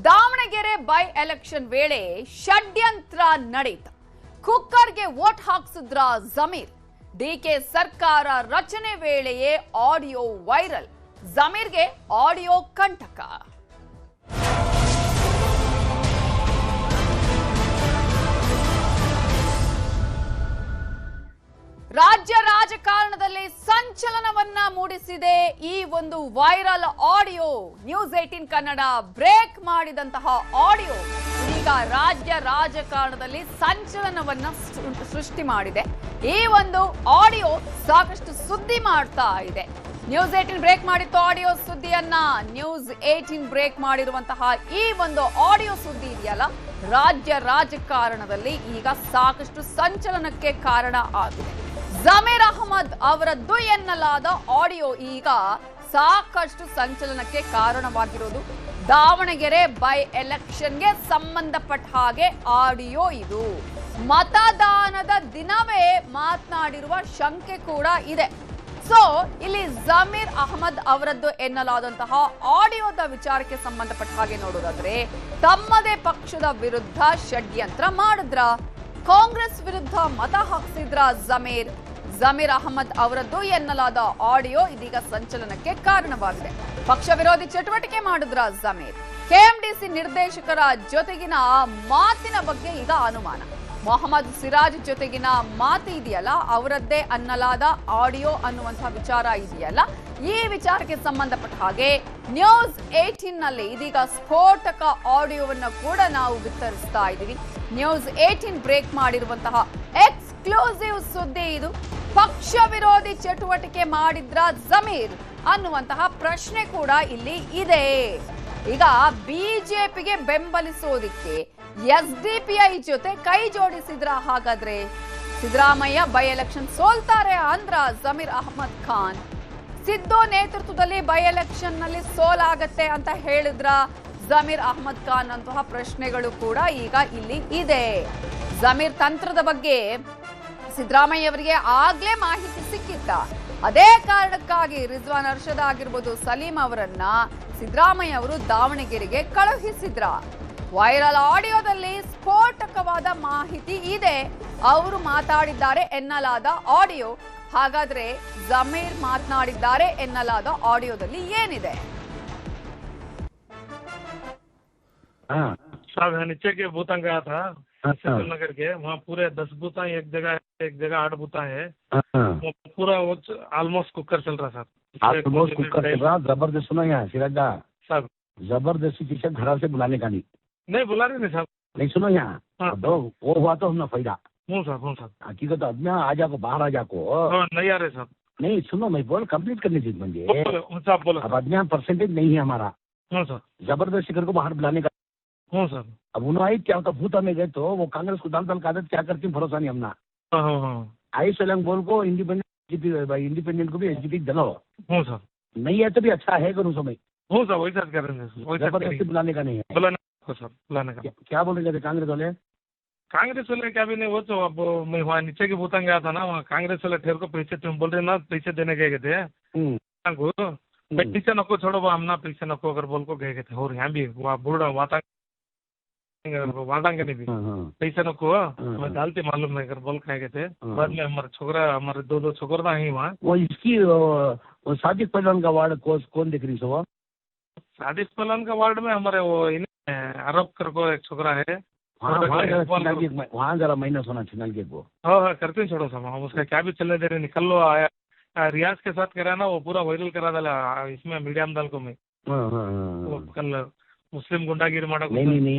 Davanagere by election ವೇಳೆ ಷಡ್ಯಂತ್ರ ನಡೆಯಿತು. ಕುಕ್ಕರ್ಗೆ ವೋಟ್ ಹಾಕ್ಸಿದ್ರ ಜಮೀರ್. ಡಿಕೆ ಸರ್ಕಾರ ರಚನೆ ವೇಳೆಯೇ ಆಡಿಯೋ ವೈರಲ್. ಜಮೀರ್ಗೆ ಆಡಿಯೋ ಕಂಟಕ. ರಾಜ್ಯ ರಾಜಕಾರಣದಲ್ಲಿ ಸಂಚಲನವನ್ನ ಮೂಡಿಸಿದೆ ಈ ಒಂದು viral audio. News 18 Kannada break ಮಾಡಿದಂತಹ ಆಡಿಯೋ ಈಗ ರಾಜ್ಯ ರಾಜಕಾರಣದಲ್ಲಿ ಸಂಚಲನವನ್ನ ಸೃಷ್ಟಿ ಮಾಡಿದೆ. ಈ ಒಂದು ಆಡಿಯೋ ಸಾಕಷ್ಟು ಸುದ್ದಿ ಮಾಡ್ತಾ ಇದೆ. ನ್ಯೂಸ್ 18 ಬ್ರೇಕ್ ಮಾಡಿತ್ತು ಆಡಿಯೋ ಸುದ್ದಿಯನ್ನ. ನ್ಯೂಸ್ 18 ಬ್ರೇಕ್ ಮಾಡಿರುವಂತಹ ಈ ಒಂದು ಆಡಿಯೋ ಸುದ್ದಿ ಇದೆಯಲ್ಲ, ರಾಜ್ಯ ರಾಜಕಾರಣದಲ್ಲಿ ಈಗ ಸಾಕಷ್ಟು ಸಂಚಲನಕ್ಕೆ ಕಾರಣ ಆಗಿದೆ. ಜಮೀರ್ ಅಹಮದ್ ಅವರದ್ದು ಎನ್ನಲಾದ ಆಡಿಯೋ ಈಗ ಸಾಕಷ್ಟು ಸಂಚಲನಕ್ಕೆ ಕಾರಣವಾಗಿರೋದು. ದಾವಣಗೆರೆ ಬೈ ಎಲೆಕ್ಷನ್ಗೆ ಸಂಬಂಧಪಟ್ಟ ಹಾಗೆ ಆಡಿಯೋ ಇದು. ಮತದಾನದ ದಿನವೇ ಮಾತನಾಡಿರುವ ಶಂಕೆ ಕೂಡ ಇದೆ. ಸೊ ಇಲ್ಲಿ ಜಮೀರ್ ಅಹಮದ್ ಅವರದ್ದು ಎನ್ನಲಾದಂತಹ ಆಡಿಯೋದ ವಿಚಾರಕ್ಕೆ ಸಂಬಂಧಪಟ್ಟ ಹಾಗೆ ನೋಡೋದಾದ್ರೆ, ತಮ್ಮದೇ ಪಕ್ಷದ ವಿರುದ್ಧ ಷಡ್ಯಂತ್ರ ಮಾಡಿದ್ರ, ಕಾಂಗ್ರೆಸ್ ವಿರುದ್ಧ ಮತ ಹಾಕ್ಸಿದ್ರ ಜಮೀರ್ ಅಹಮದ್ ಅವರದ್ದು ಎನ್ನಲಾದ ಆಡಿಯೋ ಇದೀಗ ಸಂಚಲನಕ್ಕೆ ಕಾರಣವಾಗಿದೆ. ಪಕ್ಷ ವಿರೋಧಿ ಚಟುವಟಿಕೆ ಮಾಡಿದ್ರ ಜಮೀರ್. ಕೆಎಂಡಿಸಿ ನಿರ್ದೇಶಕರ ಜೊತೆಗಿನ ಮಾತಿನ ಬಗ್ಗೆ ಈಗ ಅನುಮಾನ. ಮೊಹಮ್ಮದ್ ಸಿರಾಜ್ ಜೊತೆಗಿನ ಮಾತು ಇದೆಯಲ್ಲ, ಅವರದ್ದೇ ಅನ್ನಲಾದ ಆಡಿಯೋ ಅನ್ನುವಂತಹ ವಿಚಾರ ಇದೆಯಲ್ಲ, ಈ ವಿಚಾರಕ್ಕೆ ಸಂಬಂಧಪಟ್ಟ ಹಾಗೆ ನ್ಯೂಸ್ 18 ನಲ್ಲಿ ಇದೀಗ ಸ್ಫೋಟಕ ಆಡಿಯೋವನ್ನ ಕೂಡ ನಾವು ಬಿತ್ತರಿಸ್ತಾ ಇದ್ದೀವಿ. ನ್ಯೂಸ್ 18 ಬ್ರೇಕ್ ಮಾಡಿರುವಂತಹ ಎಕ್ಸ್ಕ್ಲೂಸಿವ್ ಸುದ್ದಿ ಇದು. ಪಕ್ಷ ವಿರೋಧಿ ಚಟುವಟಿಕೆ ಮಾಡಿದ್ರ ಜಮೀರ್ ಅನ್ನುವಂತಹ ಪ್ರಶ್ನೆ ಕೂಡ ಇಲ್ಲಿ ಇದೆ. ಈಗ ಬಿಜೆಪಿಗೆ ಬೆಂಬಲಿಸೋದಿಕ್ಕೆ ಎಸ್ಡಿಪಿಐ ಜೊತೆ ಕೈ ಜೋಡಿಸಿದ್ರ. ಹಾಗಾದ್ರೆ ಸಿದ್ದರಾಮಯ್ಯ ಬೈ ಎಲೆಕ್ಷನ್ ಸೋಲ್ತಾರೆ ಅಂದ್ರ ಜಮೀರ್ ಅಹಮದ್ ಖಾನ್. ಸಿದ್ದು ನೇತೃತ್ವದಲ್ಲಿ ಬೈ ಎಲೆಕ್ಷನ್ ನಲ್ಲಿ ಸೋಲಾಗತ್ತೆ ಅಂತ ಹೇಳಿದ್ರ ಜಮೀರ್ ಅಹಮದ್ ಖಾನ್ ಅಂತಹ ಪ್ರಶ್ನೆಗಳು ಕೂಡ ಈಗ ಇಲ್ಲಿ ಇದೆ. ಜಮೀರ್ ತಂತ್ರದ ಬಗ್ಗೆ ಸಿದ್ದರಾಮಯ್ಯ ಅವರಿಗೆ ಆಗ್ಲೇ ಮಾಹಿತಿ ಸಿಕ್ಕಿತ್ತ. ಅದೇ ಕಾರಣಕ್ಕಾಗಿ ರಿಜ್ವಾನ್ ಅರ್ಷದ್ ಆಗಿರ್ಬೋದು, ಸಲೀಂ ಅವರನ್ನ ಸಿದ್ದರಾಮಯ್ಯ ಅವರು ದಾವಣಗೆರೆಗೆ ಕಳುಹಿಸಿದ್ರ. ವೈರಲ್ ಆಡಿಯೋದಲ್ಲಿ ಸ್ಫೋಟಕವಾದ ಮಾಹಿತಿ ಇದೆ. ಅವರು ಮಾತಾಡಿದ್ದಾರೆ ಎನ್ನಲಾದ ಆಡಿಯೋ. ಹಾಗಾದ್ರೆ ಜಮೀರ್ ಮಾತನಾಡಿದ್ದಾರೆ ಎನ್ನಲಾದ ಆಡಿಯೋದಲ್ಲಿ ಏನಿದೆ? साहब यहाँ नीचे के बूथा गया था नगर के, वहाँ पूरे 10 बूथा एक जगह 8 बूथा है। वो पूरा वो ऑलमोस्ट कुकर चल रहा ऑलमोस्ट कुकर चल रहा। जबरदस्त सुनो यहाँ सिराजा साहब, जबरदस्ती किसी घर से बुलाने का नहीं बुला रहे नहीं साहब, नहीं सुनो यहाँ दो वो हुआ तो हमने फायदा। हूँ साहब हकीकत अब आ जाको बाहर आ जाको नहीं आ रहे साहब। नहीं सुनो, मैं बोल कंप्लीट करनी चाहिए मुझे। साहब बोलो। अब अब परसेंटेज नहीं है हमारा। हूँ सर, जबरदस्ती कर को बाहर बुलाने का। हूँ सर। अब उन्होंने क्या होता भूता में गए तो वो कांग्रेस को दाल का आदत क्या करती भरोसा नहीं हमना। आई सोलंग बोल को इंडिपेंडेंट को भी एसजीपी दलो। हूँ सर, नहीं है तो भी अच्छा है करूँ समय। हूँ सर, वही सर कर रहे हैं, जबरदस्ती बुलाने का नहीं है। बुलाने को सर, बुलाने का क्या बोलेंगे कांग्रेस वाले? कांग्रेस वाले क्या भी नहीं, वो तो अब मैं वहाँ नीचे के बूथा गया था ना, वहाँ कांग्रेस वाले ठेर को पैसे तुम बोल रहे ना पैसे देने गए थे पीछे नको छोड़ो, वो हम ना पैसे नको अगर बोल को गए थे। और यहाँ भी वहाँ बूढ़ा वाटांगे नहीं भी पैसे नको मैं डालते मालूम नहीं कर बोल खाए गए थे। बाद में हमारे छोकरा, हमारे दो छोकरा ही वहाँ। वो इसकी सादिक पहलवान का वार्ड कौन दिख रही सो? सादिक पहलवान का वार्ड में हमारे वो अरब कर को एक छोकरा है, वहाँ जरा माइनस होना चिन्हल के को। हाँ करते छोड़ो सब, हम उसका क्या भी चलने दे रहे। निकल लो आया रियाज के साथ करा ना, वो पूरा वायरल करा डाला इसमें मीडिया में डाल को मैं। वो कल मुस्लिम गुंडागिरी मारा नहीं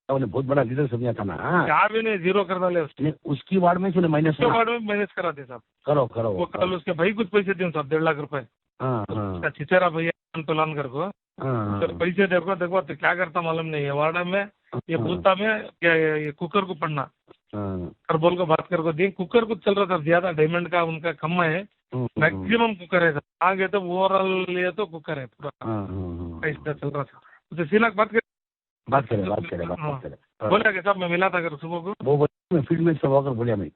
उसने बहुत बड़ा लीडर समझा था ना। क्या भी नहीं, जीरो कर डाले उसकी वार्ड में माइनस वार्ड में मैनेज करा दे साहब। करो वो कल उसके भाई कुछ पैसे दिए साहब, 1.5 लाख रुपए। चिचेरा भैया पलान कर को पैसे देखो तो क्या करता मालूम नहीं है। वार्ड में ये बूथा में ये कुकर को पढ़ना कर बोल को बात कर को दी। कुकर कुछ चल रहा था ज्यादा, डायमंड का उनका कम है, मैक्सिमम कुकर है। आगे तो ओवरऑल ये तो कुकर है पूरा ऐसा चल रहा था। तो सीना बात करे बोला कि साहब मैं मिला था सुबह को, वो फील्ड में सब होकर बोलिया मैं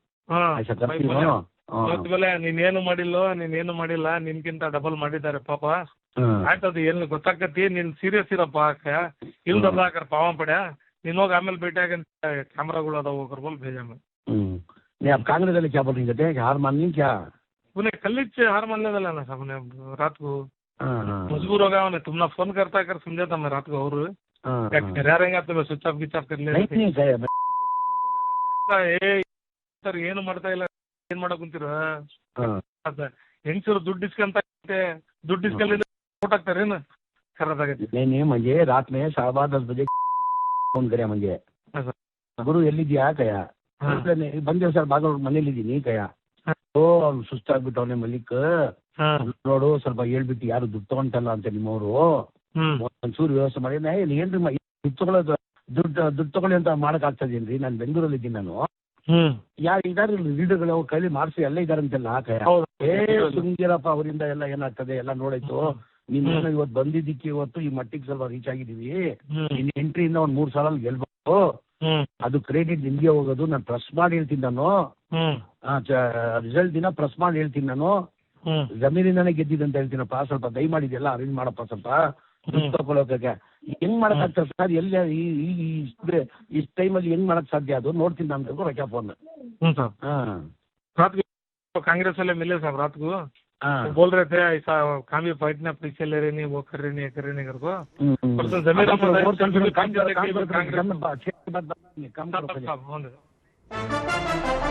ऐसा बोले ನೀನೇನು ಮಾಡಿಲ್ಲ ನಿನ್ಕಿಂತ ಡಬಲ್ ಮಾಡಿದ್ದಾರೆ ಪಾಪ ಆಯ್ತು ಅದು ಏನು ಗೊತ್ತಾಕತಿ ನೀನು ಸೀರಿಯಸ್ ಇರಪ್ಪ ಇಲ್ದಲ್ಲ ಹಾಕರ್ ಪಾವ ಪಡ್ಯ ನೀನು ಹೋಗಿ ಆಮೇಲೆ ಭೇಟಿಯಾಗ ಕ್ಯಾಮ್ರಾಗಳು ಅದಾವು ಕರ್ಬೋದು ಭೇಜಾಮ नहीं आप कांग्रेस वाले क्या बोल रही थे हार मान ली क्या पुणे कल्लीच हार मान लेदಲ್ಲ ना सामने रात को मजबूर हो गया मैंने तुमने फोन करता कर समझाता मैं रात को और क्या रहेंगे तो मैं स्विच ऑफ गिच ऑफ कर ले नहीं कहे ಸರ್ ಏನು ಮಾಡ್ತಾ ಇಲ್ಲ ಏನ್ ಮಾಡಕ್ ಕುಂತೀರ ಹೆಂಗಸರು ದುಡ್ಡು ಇಸ್ಕೊಂತ ದುಡ್ಡು ಇಸ್ಕೊಳ್ಳಿ ಫೋಟೋ ಹಾಕ್ತಾರೇನು ಖರಾಬಾಗೈತಿ नहीं मुझे रात में 10:15 बजे फोन करे मुझे ಗುರು ಎಲ್ಲಿದ್ಯಾ ಕಯ ಬಂದೆ ಸರ್ ಬಾಗಲ್ ಮನೇಲಿದ್ದೀನಿ ಕಯ ಓ ಅವ್ನು ಸುಸ್ತಾಗ್ಬಿಟ್ಟವನೆ ಮಲ್ಲಿಕ್ ನೋಡು ಸ್ವಲ್ಪ ಹೇಳ್ಬಿಟ್ಟು ಯಾರು ದುಡ್ಡು ತಗೊಂತಲ್ಲ ಅಂತ ನಿಮ್ಮವರು ಒಂಚೂರು ವ್ಯವಸ್ಥೆ ಮಾಡಿ ಏನ್ರಿ ದುಡ್ಡು ತಗೊಳ್ಳೋದು ದುಡ್ಡು ತಗೊಳ್ಳಿ ಅಂತ ಮಾಡಕ್ ಆಗ್ತದೇನ್ರಿ ನಾನು ಬೆಂಗಳೂರಲ್ಲಿ ಇದ್ದೀನಿ ನಾನು ಯಾರು ಇದಾರೆ ಲೀಡರ್ಗಳು ಅವ್ರ ಕೈಲಿ ಮಾಡಿಸಿ ಎಲ್ಲ ಇದಾರಂತೆಲ್ಲ ಕಯ ಸುಮ್ಗಿರಪ್ಪ ಅವರಿಂದ ಎಲ್ಲ ಏನಾಗ್ತದೆ ಎಲ್ಲ ನೋಡಾಯ್ತು ನೀನು ಇವತ್ತು ಬಂದಿದ್ದಕ್ಕೆ ಇವತ್ತು ಈ ಮಟ್ಟಿಗೆ ಸ್ವಲ್ಪ ರೀಚ್ ಆಗಿದೀವಿ ನಿನ್ನ ಎಂಟ್ರಿಯಿಂದ ಒಂದ್ 3 ಸಾಲ ಗೆಲ್ಬೇಕು ಅದು ಕ್ರೆಡಿಟ್ ನಿಮ್ಗೆ ಹೋಗೋದು ನಾನು ಪ್ರೆಸ್ ಮಾಡಿ ಹೇಳ್ತೀನಿ ನಾನು ರಿಸಲ್ಟ್ ದಿನ ಪ್ರೆಸ್ ಮಾಡಿ ಹೇಳ್ತೀನಿ ನಾನು ಜಮೀನಿಂದಾನೇ ಗೆದ್ದಿದ್ದಂತ ಹೇಳ್ತೀನಪ್ಪ ಸ್ವಲ್ಪ ದಯಮಾಡಿದೆಲ್ಲ ಅರೇಂಜ್ ಮಾಡಪ್ಪ ಸ್ವಲ್ಪ ತಗೊಳಕ್ಕೆ ಹೆಂಗ್ ಮಾಡಕ್ ಆಗ್ತದೆ ಸರ್ ಎಲ್ಲಿ ಈ ಟೈಮಲ್ಲಿ ಹೆಂಗ್ ಮಾಡಕ್ ಸಾಧ್ಯ ಅದು ನೋಡ್ತೀನಿ ನಾನು ರೊಕ್ಕ ಫೋನ್ कांग्रेस वाले मिले साहब रात को बोल रहे थे ऐसा काम भी फाइट ना पीछे ले रहे नहीं वो कर रहे नहीं कर रहे नहीं कर को काम